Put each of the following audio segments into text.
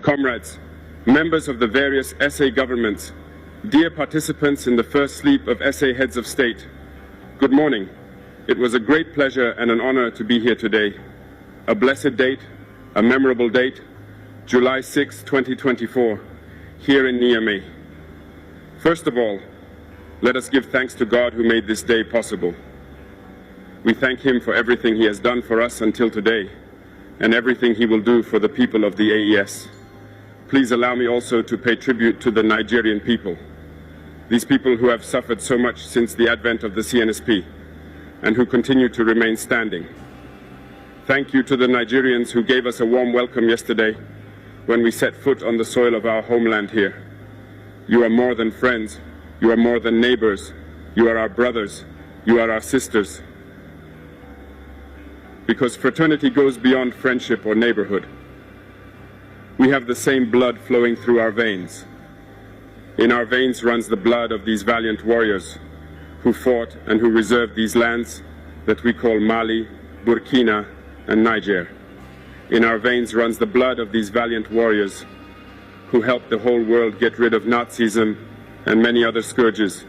Comrades, members of the various SA governments, dear participants in the first sleep of SA heads of state, good morning. It was a great pleasure and an honor to be here today. A blessed date, a memorable date, July 6, 2024, here in Niamey. First of all, let us give thanks to God who made this day possible. We thank Him for everything He has done for us until today, and everything He will do for the people of the A.E.S. Please allow me also to pay tribute to the Nigerian people, these people who have suffered so much since the advent of the CNSP, and who continue to remain standing. Thank you to the Nigerians who gave us a warm welcome yesterday when we set foot on the soil of our homeland here. You are more than friends, you are more than neighbors, you are our brothers, you are our sisters. Because fraternity goes beyond friendship or neighborhood. We have the same blood flowing through our veins. In our veins runs the blood of these valiant warriors who fought and who reserved these lands that we call Mali, Burkina, and Niger. In our veins runs the blood of these valiant warriors who helped the whole world get rid of Nazism and many other scourges.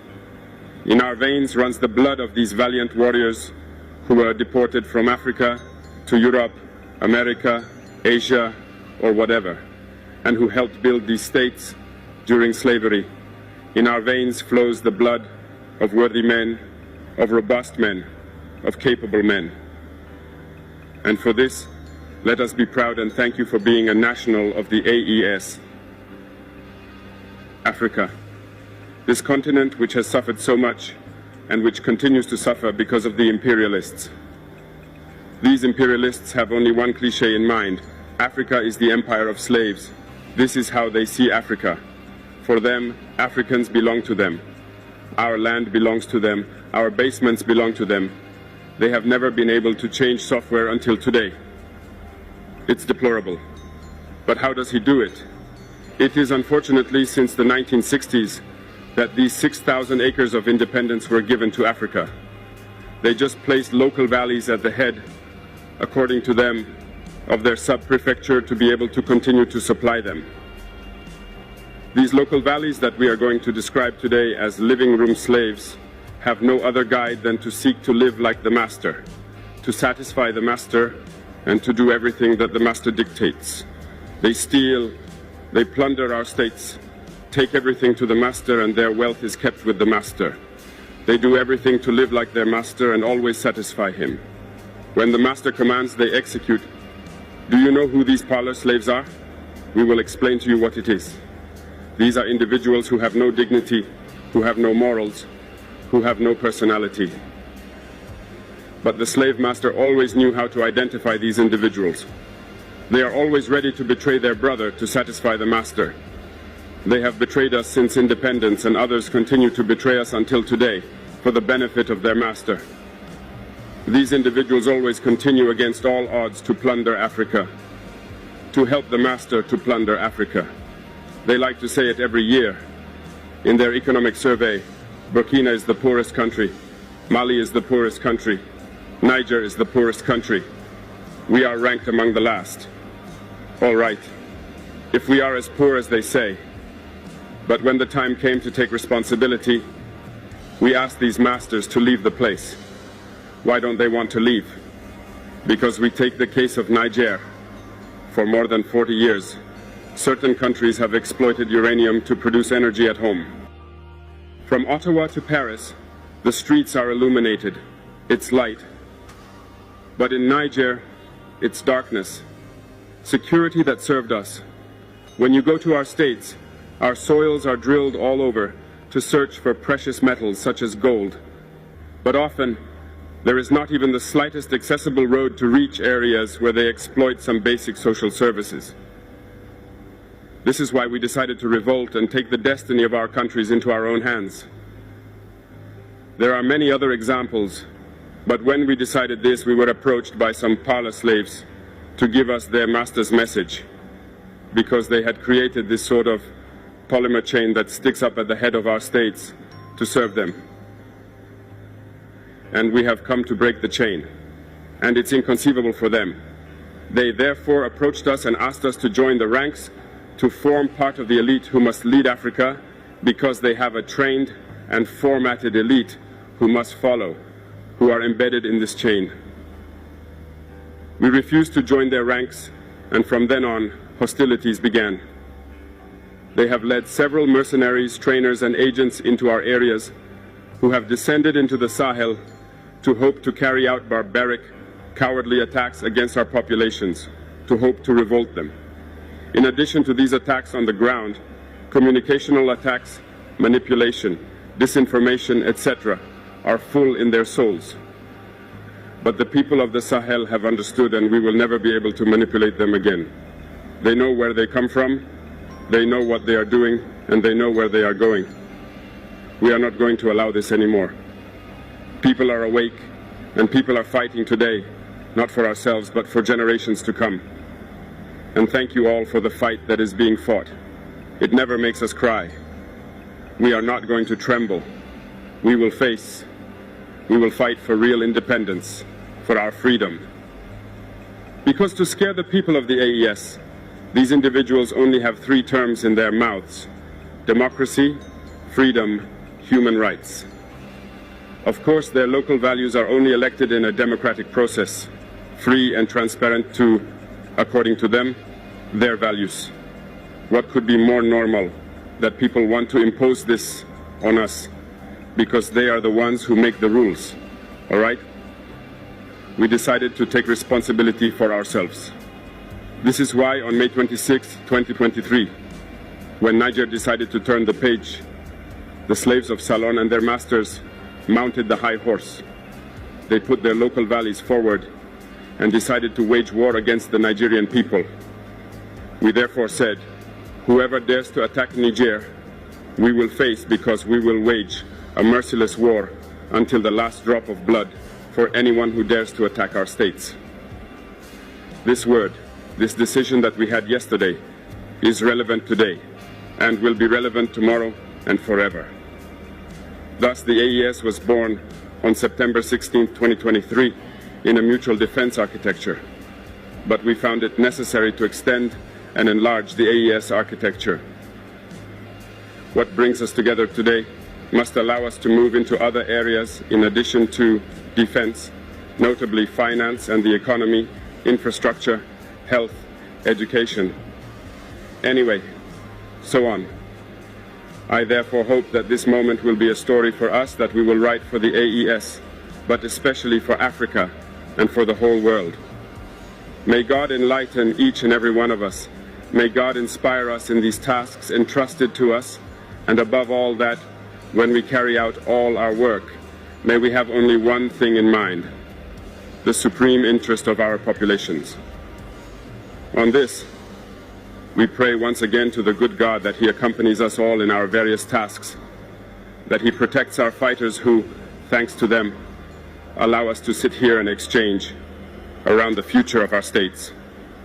In our veins runs the blood of these valiant warriors who were deported from Africa to Europe, America, Asia, or whatever, and who helped build these states during slavery. In our veins flows the blood of worthy men, of robust men, of capable men. And for this, let us be proud and thank you for being a national of the A.E.S. Africa, this continent which has suffered so much and which continues to suffer because of the imperialists. These imperialists have only one cliché in mind: Africa is the empire of slaves. This is how they see Africa. For them, Africans belong to them. Our land belongs to them. Our basements belong to them. They have never been able to change software until today. It's deplorable. But how does he do it? It is unfortunately since the 1960s that these 6,000 acres of independence were given to Africa. They just placed local valleys at the head, according to them, of their sub-prefecture to be able to continue to supply them. These local valleys that we are going to describe today as living room slaves have no other guide than to seek to live like the master, to satisfy the master, and to do everything that the master dictates. They steal, they plunder our states, take everything to the master, and their wealth is kept with the master. They do everything to live like their master and always satisfy him. When the master commands, they execute. Do you know who these parlor slaves are? We will explain to you what it is. These are individuals who have no dignity, who have no morals, who have no personality. But the slave master always knew how to identify these individuals. They are always ready to betray their brother to satisfy the master. They have betrayed us since independence, and others continue to betray us until today for the benefit of their master. These individuals always continue against all odds to plunder Africa, to help the master to plunder Africa. They like to say it every year. In their economic survey, Burkina is the poorest country, Mali is the poorest country, Niger is the poorest country. We are ranked among the last. All right, if we are as poor as they say, but when the time came to take responsibility, we asked these masters to leave the place. Why don't they want to leave? Because we take the case of Niger. For more than 40 years, certain countries have exploited uranium to produce energy at home. From Ottawa to Paris, the streets are illuminated. It's light. But in Niger, it's darkness. Security that served us. When you go to our states, our soils are drilled all over to search for precious metals such as gold. But often, there is not even the slightest accessible road to reach areas where they exploit some basic social services. This is why we decided to revolt and take the destiny of our countries into our own hands. There are many other examples, but when we decided this, we were approached by some parlor slaves to give us their master's message, because they had created this sort of polymer chain that sticks up at the head of our states to serve them. And we have come to break the chain, and it's inconceivable for them. They therefore approached us and asked us to join the ranks to form part of the elite who must lead Africa because they have a trained and formatted elite who must follow, who are embedded in this chain. We refused to join their ranks, and from then on, hostilities began. They have led several mercenaries, trainers, and agents into our areas who have descended into the Sahel to hope to carry out barbaric, cowardly attacks against our populations, to hope to revolt them. In addition to these attacks on the ground, communicational attacks, manipulation, disinformation, etc., are full in their souls. But the people of the Sahel have understood, and we will never be able to manipulate them again. They know where they come from, they know what they are doing, and they know where they are going. We are not going to allow this anymore. People are awake, and people are fighting today, not for ourselves, but for generations to come. And thank you all for the fight that is being fought. It never makes us cry. We are not going to tremble. We will face. We will fight for real independence, for our freedom. Because to scare the people of the A.E.S., these individuals only have three terms in their mouths: democracy, freedom, human rights. Of course, their local values are only elected in a democratic process, free and transparent to, according to them, their values. What could be more normal that people want to impose this on us because they are the ones who make the rules, all right? We decided to take responsibility for ourselves. This is why on May 26, 2023, when Niger decided to turn the page, the slaves of Salon and their masters mounted the high horse. They put their local values forward and decided to wage war against the Nigerian people. We therefore said, whoever dares to attack Niger, we will face, because we will wage a merciless war until the last drop of blood for anyone who dares to attack our states. This word, this decision that we had yesterday, is relevant today and will be relevant tomorrow and forever. Thus, the A.E.S. was born on September 16, 2023, in a mutual defense architecture. But we found it necessary to extend and enlarge the A.E.S. architecture. What brings us together today must allow us to move into other areas in addition to defense, notably finance and the economy, infrastructure, health, education. Anyway, so on. I therefore hope that this moment will be a story for us that we will write for the A.E.S., but especially for Africa and for the whole world. May God enlighten each and every one of us. May God inspire us in these tasks entrusted to us, and above all that, when we carry out all our work, may we have only one thing in mind: the supreme interest of our populations. On this, we pray once again to the good God that He accompanies us all in our various tasks, that He protects our fighters who, thanks to them, allow us to sit here and exchange around the future of our states.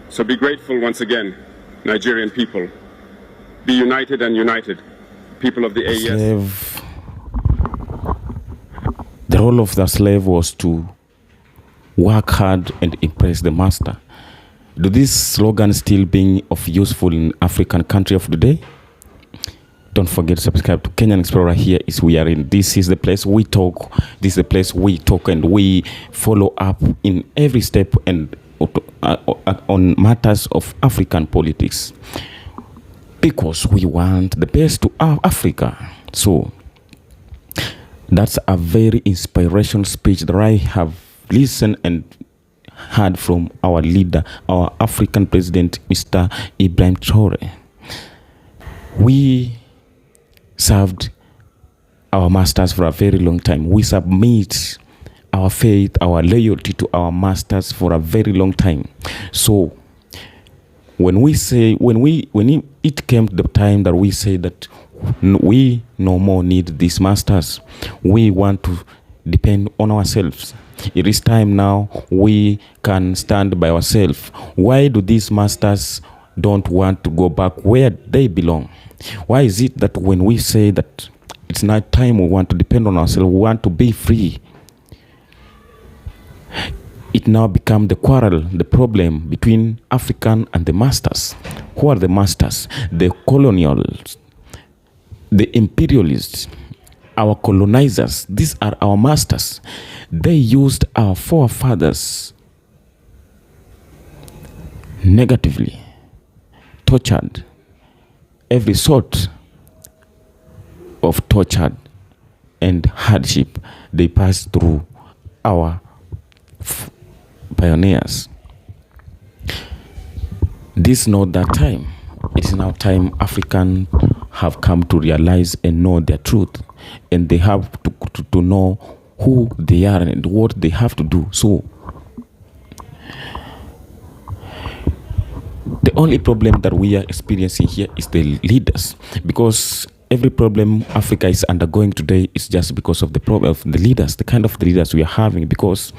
So be grateful once again, Nigerian people. Be united and united, people of the A.E.S. The role of the slave was to work hard and impress the master. Do these slogans still being of useful in African country of today? Don't forget to subscribe to Kenyan Explorer. Here is we are in. This is the place we talk. This is the place we talk and we follow up in every step and on matters of African politics, because we want the best to Africa. So that's a very inspirational speech that I have listened and heard from our leader, our African president, Mr. Ibrahim Traore. We served our masters for a very long time. We submit our faith, our loyalty to our masters for a very long time. So when it came to the time that we say that we no more need these masters, we want to depend on ourselves. It is time now we can stand by ourselves. Why do these masters don't want to go back where they belong? Why is it that when we say that it's not time we want to depend on ourselves, we want to be free, it now becomes the quarrel, the problem between African and the masters? Who are the masters? The colonials, the imperialists, our colonizers. These are our masters. They used our forefathers negatively, tortured, every sort of torture and hardship they passed through our pioneers. This is not that time. It is now time Africans have come to realize and know their truth, and they have to know who they are and what they have to do. So the only problem that we are experiencing here is the leaders, because every problem Africa is undergoing today is just because of the problem of the leaders, the kind of the leaders we are having, because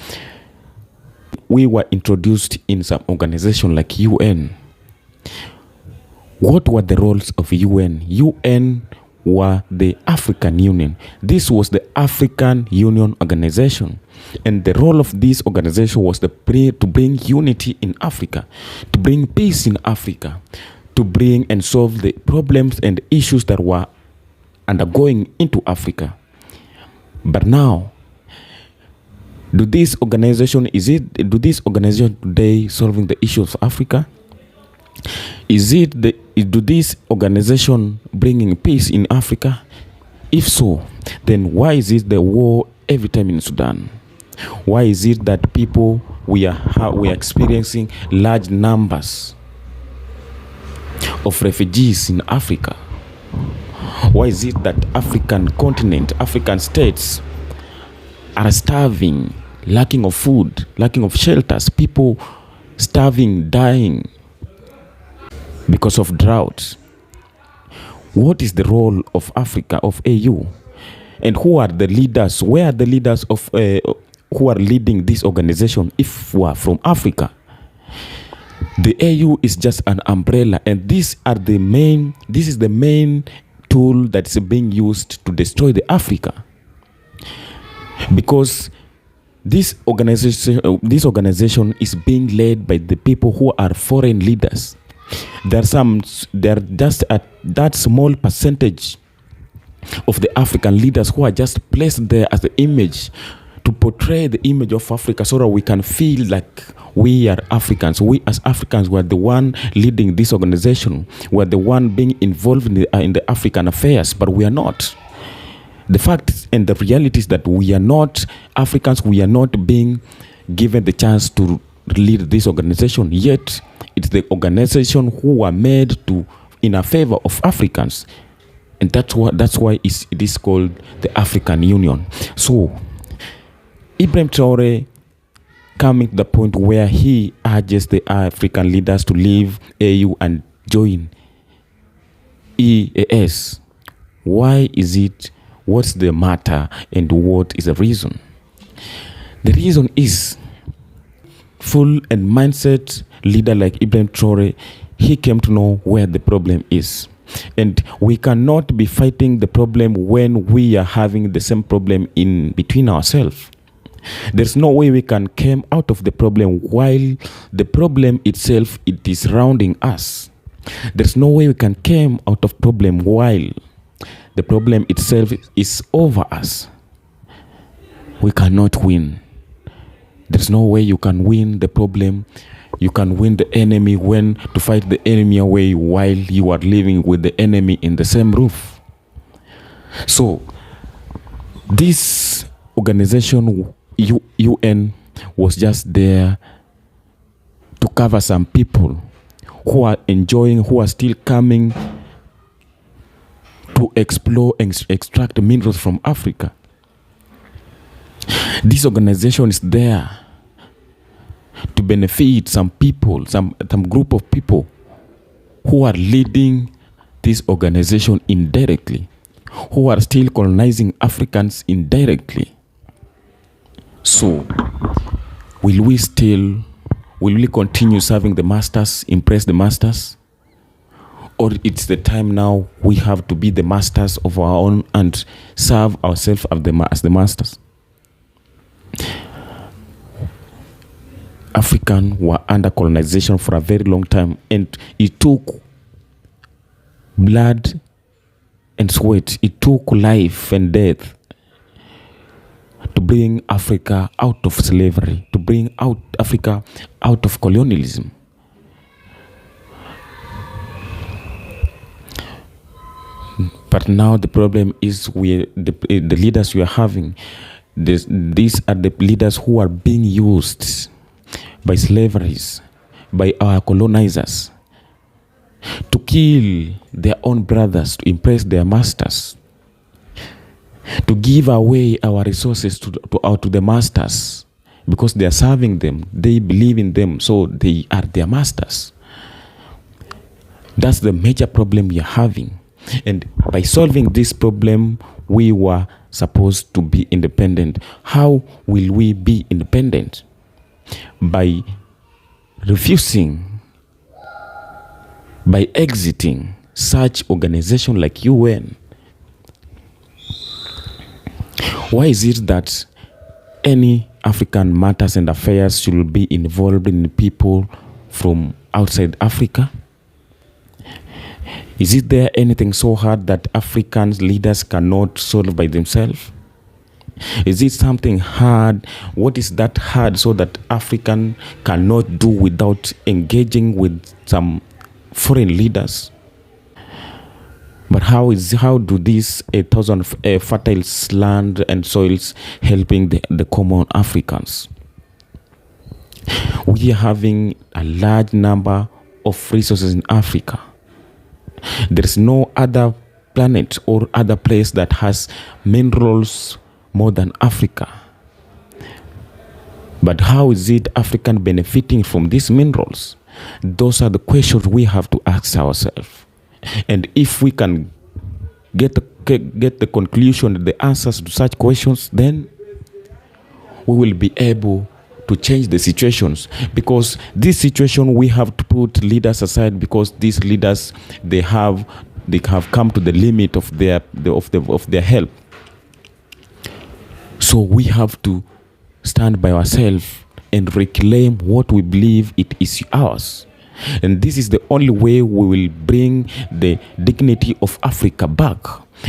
we were introduced in some organization like UN. What were the roles of UN? UN were the African Union. This was the African Union organization. And the role of this organization was to bring unity in Africa, to bring peace in Africa, to bring and solve the problems and issues that were undergoing into Africa. But now, do this organization today solving the issues of Africa? Do this organization bringing peace in Africa? If so, then why is it the war every time in Sudan? Why is it that we are experiencing large numbers of refugees in Africa? Why is it that African continent, African states are starving, lacking of food, lacking of shelters, people starving, dying because of drought? What is the role of Africa, of AU? And who are the leaders? Where are the leaders of who are leading this organization if we are from Africa? The AU is just an umbrella, and this is the main tool that is being used to destroy the Africa. Because this organization is being led by the people who are foreign leaders. There are just that small percentage of the African leaders who are just placed there as the image, to portray the image of Africa, so that we can feel like we are Africans. We as Africans were the one leading this organization. We are the one being involved in the African affairs, but we are not. The fact and the reality is that we are not Africans. We are not being given the chance to lead this organization. Yet it's the organization who are made in a favor of Africans, and that's why it is called the African Union. So Ibrahim Traore coming to the point where he urges the African leaders to leave AU and join E.A.S. Why is it? What's the matter, and what is the reason? The reason is full and mindset leader like Ibrahim Traore. He came to know where the problem is. And we cannot be fighting the problem when we are having the same problem in between ourselves. There's no way we can come out of the problem while the problem itself it is surrounding us. There's no way we can come out of problem while the problem itself is over us. We cannot win. There's no way you can win the problem. You can win the enemy when to fight the enemy away while you are living with the enemy in the same roof. So this organization UN was just there to cover some people who are enjoying, who are still coming to explore and extract minerals from Africa. This organization is there to benefit some people, some group of people who are leading this organization indirectly, who are still colonizing Africans indirectly. So, will we continue serving the masters, impress the masters? Or it's the time now we have to be the masters of our own and serve ourselves as the masters? Africans were under colonization for a very long time, and it took blood and sweat. It took life and death to bring Africa out of slavery, to bring out Africa out of colonialism. But now the problem is the leaders we are having. These are the leaders who are being used by slaveries, by our colonizers, to kill their own brothers, to impress their masters, to give away our resources to the masters, because they are serving them, they believe in them, so they are their masters. That's the major problem we are having. And by solving this problem, we were supposed to be independent. How will we be independent? By refusing, by exiting such organization like UN. Why is it that any African matters and affairs should be involved in people from outside Africa? Is it there anything so hard that African leaders cannot solve by themselves? Is it something hard? What is that hard so that African cannot do without engaging with some foreign leaders? But how do these 1,000 fertile land and soils helping the common Africans? We are having a large number of resources in Africa. There is no other planet or other place that has minerals more than Africa. But how is it African benefiting from these minerals? Those are the questions we have to ask ourselves. And if we can get the conclusion, the answers to such questions, then we will be able to change the situations. Because this situation, we have to put leaders aside, because these leaders, they have come to the limit of their help. So we have to stand by ourselves and reclaim what we believe it is ours. And this is the only way we will bring the dignity of Africa back.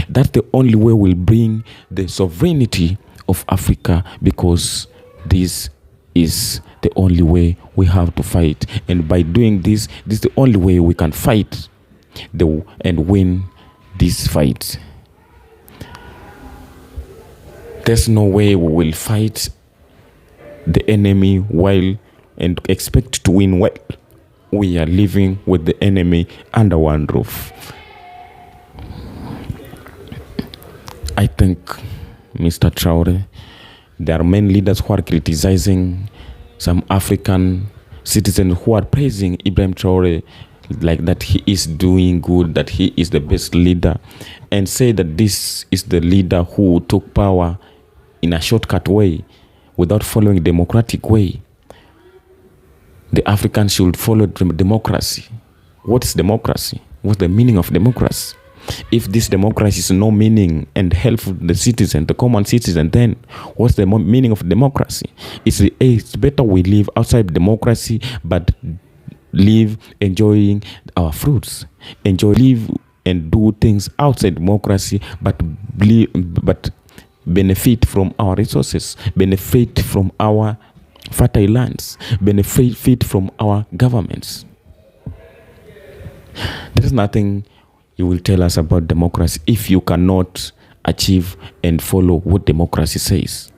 That's the only way we'll bring the sovereignty of Africa, because this is the only way we have to fight. And by doing this is the only way we can fight and win this fight. There's no way we will fight the enemy and expect to win while we are living with the enemy under one roof. I think, Mr. Traore, there are many leaders who are criticizing some African citizens who are praising Ibrahim Traore, like that he is doing good, that he is the best leader, and say that this is the leader who took power in a shortcut way without following a democratic way. The Africans should follow democracy. What is democracy? What's the meaning of democracy? If this democracy is no meaning and help the citizen, the common citizen, then what's the meaning of democracy? It's better we live outside democracy, but live enjoying our fruits. Live and do things outside democracy, but benefit from our resources, benefit from our fertile lands, benefit from our governments. There is nothing you will tell us about democracy if you cannot achieve and follow what democracy says.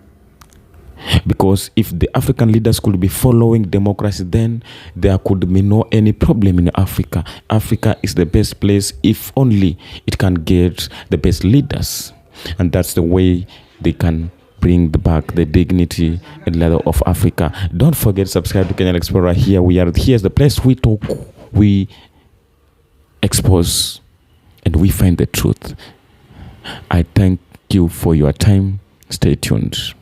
Because if the African leaders could be following democracy, then there could be no any problem in Africa. Africa is the best place if only it can get the best leaders. And that's the way they can bring back the dignity and leather of Africa. Don't forget to subscribe to Kenyan Explorer. Here's the place we talk, we expose, and we find the truth. I thank you for your time. Stay tuned.